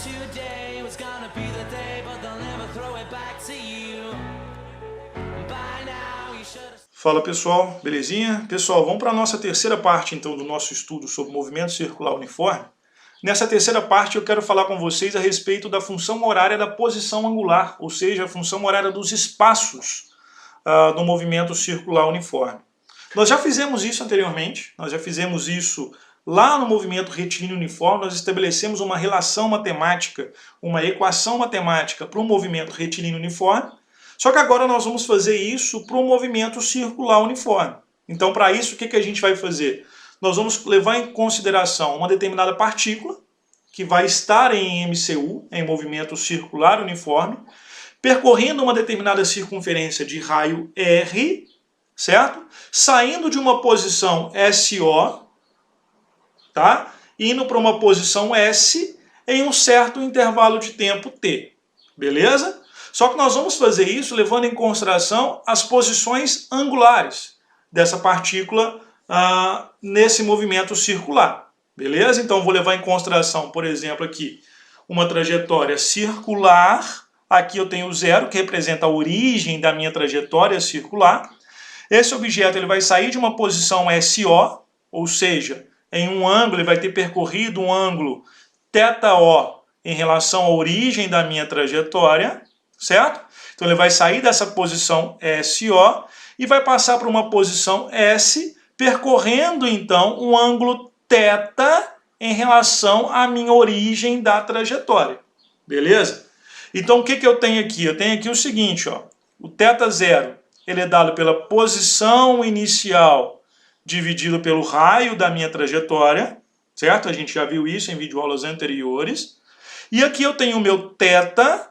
today was gonna be the day, but they'll never throw it back to you. By now you should have... Fala pessoal, belezinha? Pessoal, vamos para a nossa terceira parte então do nosso estudo sobre movimento circular uniforme. Nessa terceira parte eu quero falar com vocês a respeito da função horária da posição angular, ou seja, a função horária dos espaços do movimento circular uniforme. Nós já fizemos isso anteriormente, nós já fizemos isso lá no movimento retilíneo uniforme, nós estabelecemos uma relação matemática, uma equação matemática para o movimento retilíneo uniforme, só que agora nós vamos fazer isso para o movimento circular uniforme. Então, para isso, o que a gente vai fazer? Nós vamos levar em consideração uma determinada partícula, que vai estar em MCU, em movimento circular uniforme, percorrendo uma determinada circunferência de raio R, certo? Saindo de uma posição SO, tá? Indo para uma posição S em um certo intervalo de tempo T, beleza? Só que nós vamos fazer isso levando em consideração as posições angulares dessa partícula nesse movimento circular, beleza? Então vou levar em consideração, por exemplo, aqui uma trajetória circular. Aqui eu tenho 0, que representa a origem da minha trajetória circular. Esse objeto ele vai sair de uma posição SO, ou seja, em um ângulo ele vai ter percorrido um ângulo θO em relação à origem da minha trajetória, certo? Então ele vai sair dessa posição SO e vai passar para uma posição S, percorrendo então um ângulo θ em relação à minha origem da trajetória, beleza? Então o que eu tenho aqui? Eu tenho aqui o seguinte, ó, o θ0 ele é dado pela posição inicial dividido pelo raio da minha trajetória, certo? A gente já viu isso em videoaulas anteriores. E aqui eu tenho o meu θ,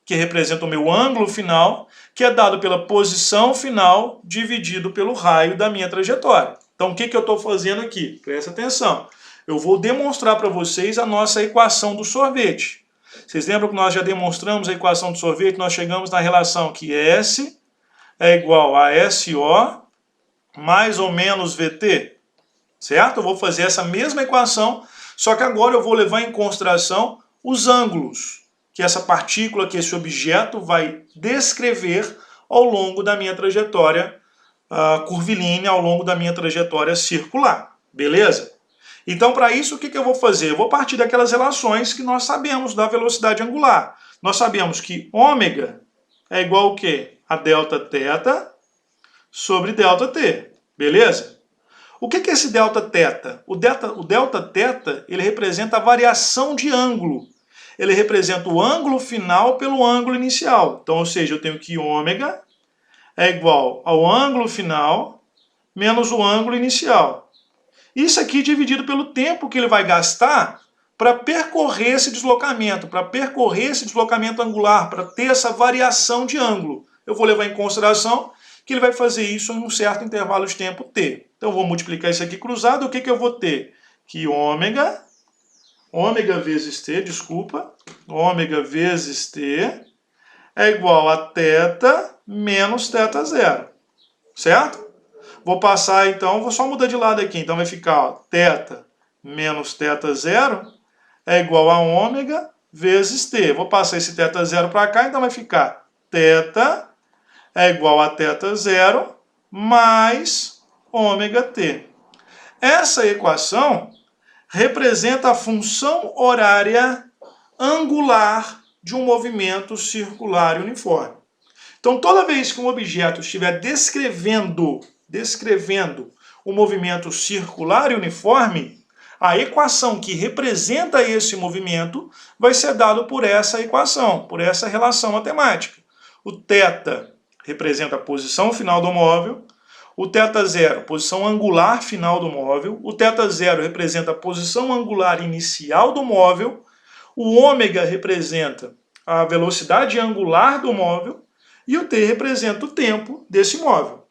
que representa o meu ângulo final, que é dado pela posição final dividido pelo raio da minha trajetória. Então o que eu estou fazendo aqui? Presta atenção. Eu vou demonstrar para vocês a nossa equação do sorvete. Vocês lembram que nós já demonstramos a equação do sorvete? Nós chegamos na relação que S é igual a SO mais ou menos VT, certo? Eu vou fazer essa mesma equação, só que agora eu vou levar em consideração os ângulos que essa partícula, que esse objeto vai descrever ao longo da minha trajetória curvilínea, ao longo da minha trajetória circular, beleza? Então, para isso, o que eu vou fazer? Eu vou partir daquelas relações que nós sabemos da velocidade angular. Nós sabemos que ômega é igual ao quê? A delta θ sobre delta t, beleza? O que é esse delta θ? O delta θ ele representa a variação de ângulo. Ele representa o ângulo final pelo ângulo inicial. Então, ou seja, eu tenho que ômega é igual ao ângulo final menos o ângulo inicial. Isso aqui dividido pelo tempo que ele vai gastar para percorrer esse deslocamento, angular, para ter essa variação de ângulo. Eu vou levar em consideração que ele vai fazer isso em um certo intervalo de tempo t. Então eu vou multiplicar isso aqui cruzado, o que eu vou ter? Que ômega vezes t, ômega vezes t é igual a θ menos θ0, certo? Vou passar então, vou só mudar de lado aqui, então vai ficar ó, θ menos θ0 é igual a ômega vezes t. Vou passar esse θ0 para cá, então vai ficar θ é igual a θ0 mais ômega t. Essa equação representa a função horária angular de um movimento circular uniforme. Então, toda vez que um objeto estiver descrevendo o movimento circular e uniforme, a equação que representa esse movimento vai ser dada por essa equação, por essa relação matemática. O θ representa a posição final do móvel, o θ0, posição angular final do móvel, o θ0 representa a posição angular inicial do móvel, o ômega representa a velocidade angular do móvel e o t representa o tempo desse móvel.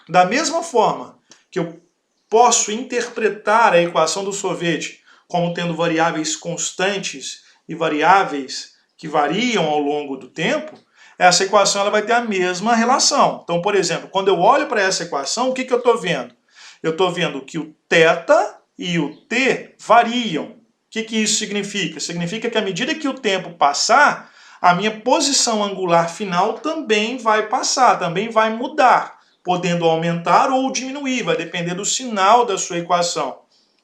Da mesma forma que eu posso interpretar a equação do sorvete como tendo variáveis constantes e variáveis que variam ao longo do tempo, essa equação ela vai ter a mesma relação. Então, por exemplo, quando eu olho para essa equação, o que eu estou vendo? Eu estou vendo que o θ e o t variam, que isso significa? Significa que à medida que o tempo passar, a minha posição angular final também vai passar, também vai mudar, podendo aumentar ou diminuir, vai depender do sinal da sua equação.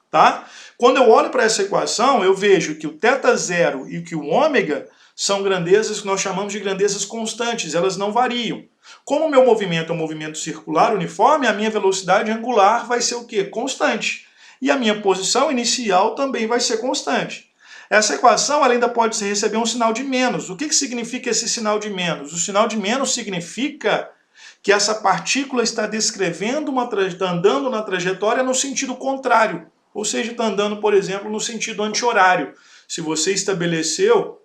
Tá? Quando eu olho para essa equação, eu vejo que o θ0 e que o ômega são grandezas que nós chamamos de grandezas constantes, elas não variam. Como o meu movimento é um movimento circular uniforme, a minha velocidade angular vai ser o quê? Constante. E a minha posição inicial também vai ser constante. Essa equação ela ainda pode receber um sinal de menos. O que significa esse sinal de menos? O sinal de menos significa que essa partícula está descrevendo está andando na trajetória no sentido contrário. Ou seja, está andando, por exemplo, no sentido anti-horário. Se você estabeleceu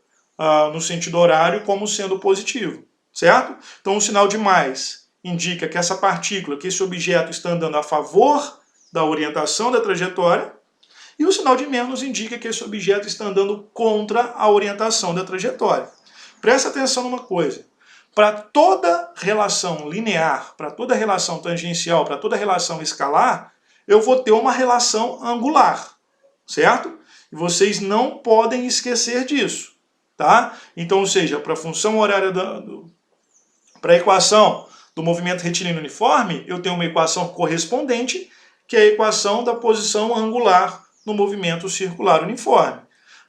no sentido horário como sendo positivo, certo? Então o sinal de mais indica que essa partícula, que esse objeto está andando a favor da orientação da trajetória, e o sinal de menos indica que esse objeto está andando contra a orientação da trajetória. Presta atenção numa coisa. Para toda relação linear, para toda relação tangencial, para toda relação escalar, eu vou ter uma relação angular, certo? E vocês não podem esquecer disso, tá? Então, ou seja, para a função horária, para a equação do movimento retilíneo uniforme, eu tenho uma equação correspondente, que é a equação da posição angular no movimento circular uniforme.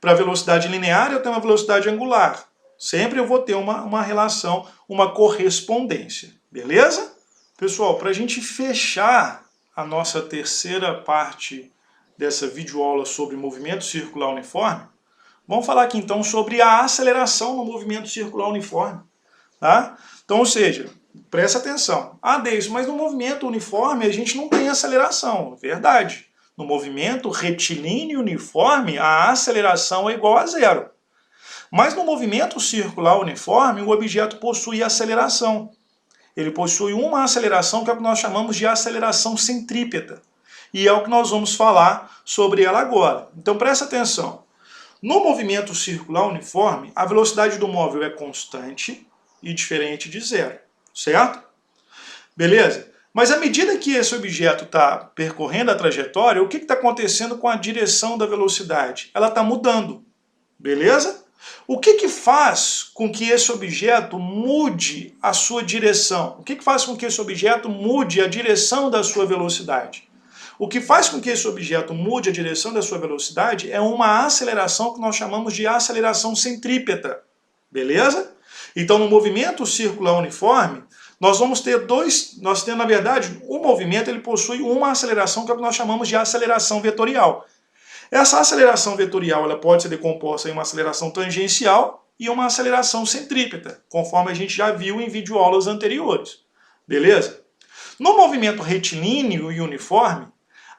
Para a velocidade linear, eu tenho uma velocidade angular. Sempre eu vou ter uma relação, uma correspondência. Beleza? Pessoal, para a gente fechar a nossa terceira parte dessa videoaula sobre movimento circular uniforme, vamos falar aqui então sobre a aceleração no movimento circular uniforme. Tá? Então, ou seja, presta atenção. Deis, mas no movimento uniforme a gente não tem aceleração. Verdade. No movimento retilíneo uniforme, a aceleração é igual a zero. Mas no movimento circular uniforme, o objeto possui aceleração. Ele possui uma aceleração que é o que nós chamamos de aceleração centrípeta. E é o que nós vamos falar sobre ela agora. Então presta atenção. No movimento circular uniforme, a velocidade do móvel é constante e diferente de zero. Certo? Beleza? Mas à medida que esse objeto está percorrendo a trajetória, o que está acontecendo com a direção da velocidade? Ela está mudando. Beleza? O que faz com que esse objeto mude a sua direção? O que faz com que esse objeto mude a direção da sua velocidade? O que faz com que esse objeto mude a direção da sua velocidade é uma aceleração que nós chamamos de aceleração centrípeta. Beleza? Então, no movimento circular uniforme, nós vamos ter na verdade, o movimento ele possui uma aceleração que é o que nós chamamos de aceleração vetorial. Essa aceleração vetorial ela pode ser decomposta em uma aceleração tangencial e uma aceleração centrípeta, conforme a gente já viu em videoaulas anteriores. Beleza? No movimento retilíneo e uniforme,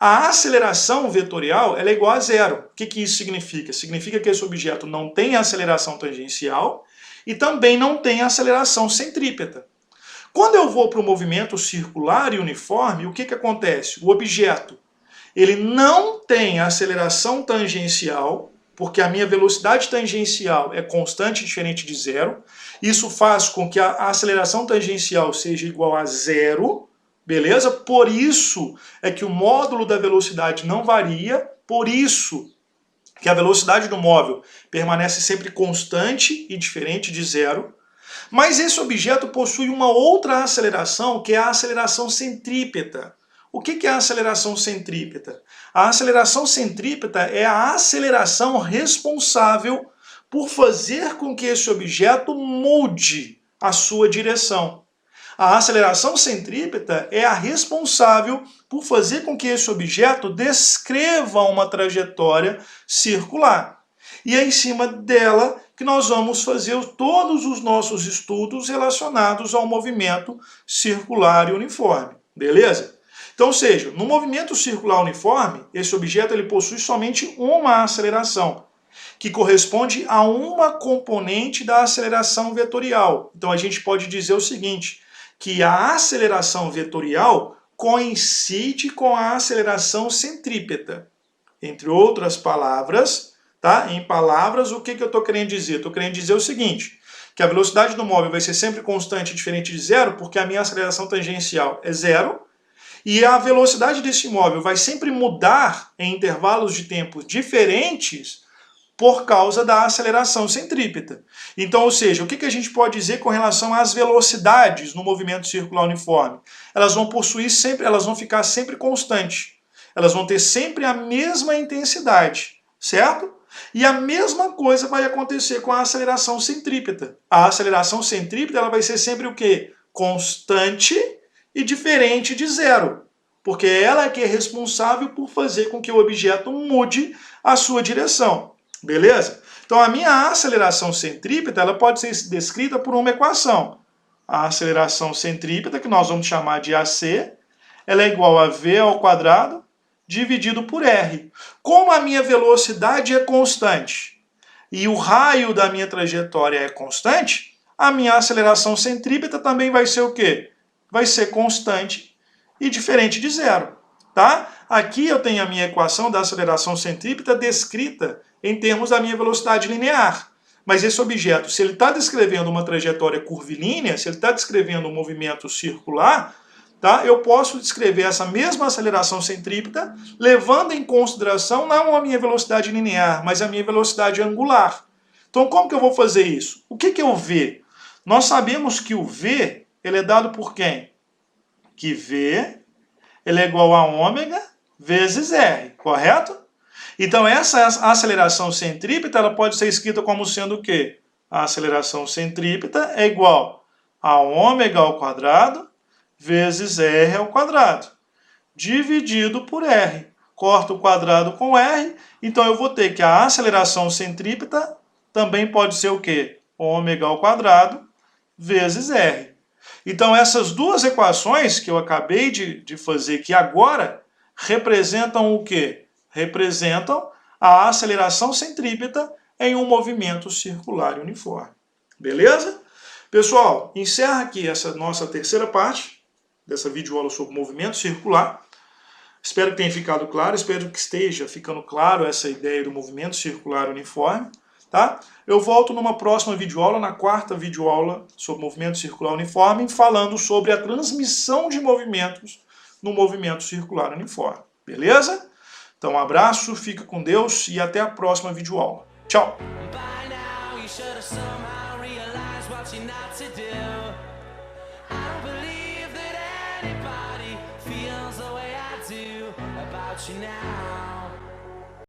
a aceleração vetorial ela é igual a zero. O que isso significa? Significa que esse objeto não tem aceleração tangencial e também não tem aceleração centrípeta. Quando eu vou para o movimento circular e uniforme, o que acontece? O objeto ele não tem aceleração tangencial, porque a minha velocidade tangencial é constante diferente de zero. Isso faz com que a aceleração tangencial seja igual a zero, beleza? Por isso é que o módulo da velocidade não varia, por isso que a velocidade do móvel permanece sempre constante e diferente de zero. Mas esse objeto possui uma outra aceleração, que é a aceleração centrípeta. O que é a aceleração centrípeta? A aceleração centrípeta é a aceleração responsável por fazer com que esse objeto mude a sua direção. A aceleração centrípeta é a responsável por fazer com que esse objeto descreva uma trajetória circular. E é em cima dela que nós vamos fazer todos os nossos estudos relacionados ao movimento circular e uniforme. Beleza? Então, ou seja, no movimento circular uniforme, esse objeto ele possui somente uma aceleração, que corresponde a uma componente da aceleração vetorial. Então, a gente pode dizer o seguinte, que a aceleração vetorial coincide com a aceleração centrípeta. Entre outras palavras, tá? Em palavras, o que eu estou querendo dizer? Estou querendo dizer o seguinte, que a velocidade do móvel vai ser sempre constante e diferente de zero, porque a minha aceleração tangencial é zero, e a velocidade desse móvel vai sempre mudar em intervalos de tempo diferentes, por causa da aceleração centrípeta. Então, ou seja, o que a gente pode dizer com relação às velocidades no movimento circular uniforme? Elas vão possuir sempre, elas vão ficar sempre constantes. Elas vão ter sempre a mesma intensidade, certo? E a mesma coisa vai acontecer com a aceleração centrípeta. A aceleração centrípeta ela vai ser sempre o quê? Constante e diferente de zero. Porque ela é que é responsável por fazer com que o objeto mude a sua direção. Beleza? Então a minha aceleração centrípeta ela pode ser descrita por uma equação. A aceleração centrípeta, que nós vamos chamar de AC, ela é igual a V ao quadrado dividido por R. Como a minha velocidade é constante e o raio da minha trajetória é constante, a minha aceleração centrípeta também vai ser o quê? Vai ser constante e diferente de zero. Tá? Aqui eu tenho a minha equação da aceleração centrípeta descrita em termos da minha velocidade linear. Mas esse objeto, se ele está descrevendo uma trajetória curvilínea, se ele está descrevendo um movimento circular, tá? Eu posso descrever essa mesma aceleração centrípeta levando em consideração não a minha velocidade linear, mas a minha velocidade angular. Então como que eu vou fazer isso? O que é o V? Nós sabemos que o V ele é dado por quem? Que V ele é igual a ômega vezes R, correto? Então essa aceleração centrípeta ela pode ser escrita como sendo o quê? A aceleração centrípeta é igual a ômega ao quadrado vezes R ao quadrado, dividido por R. Corto o quadrado com R, então eu vou ter que a aceleração centrípeta também pode ser o quê? Ômega ao quadrado vezes R. Então essas duas equações que eu acabei de fazer aqui agora representam o quê? Representam a aceleração centrípeta em um movimento circular uniforme. Beleza? Pessoal, encerra aqui essa nossa terceira parte dessa videoaula sobre movimento circular. Espero que tenha ficado claro, espero que esteja ficando claro essa ideia do movimento circular uniforme. Tá? Eu volto numa próxima videoaula, na quarta videoaula sobre movimento circular uniforme, falando sobre a transmissão de movimentos no movimento circular uniforme. Beleza? Então um abraço, fica com Deus e até a próxima videoaula. Tchau! Now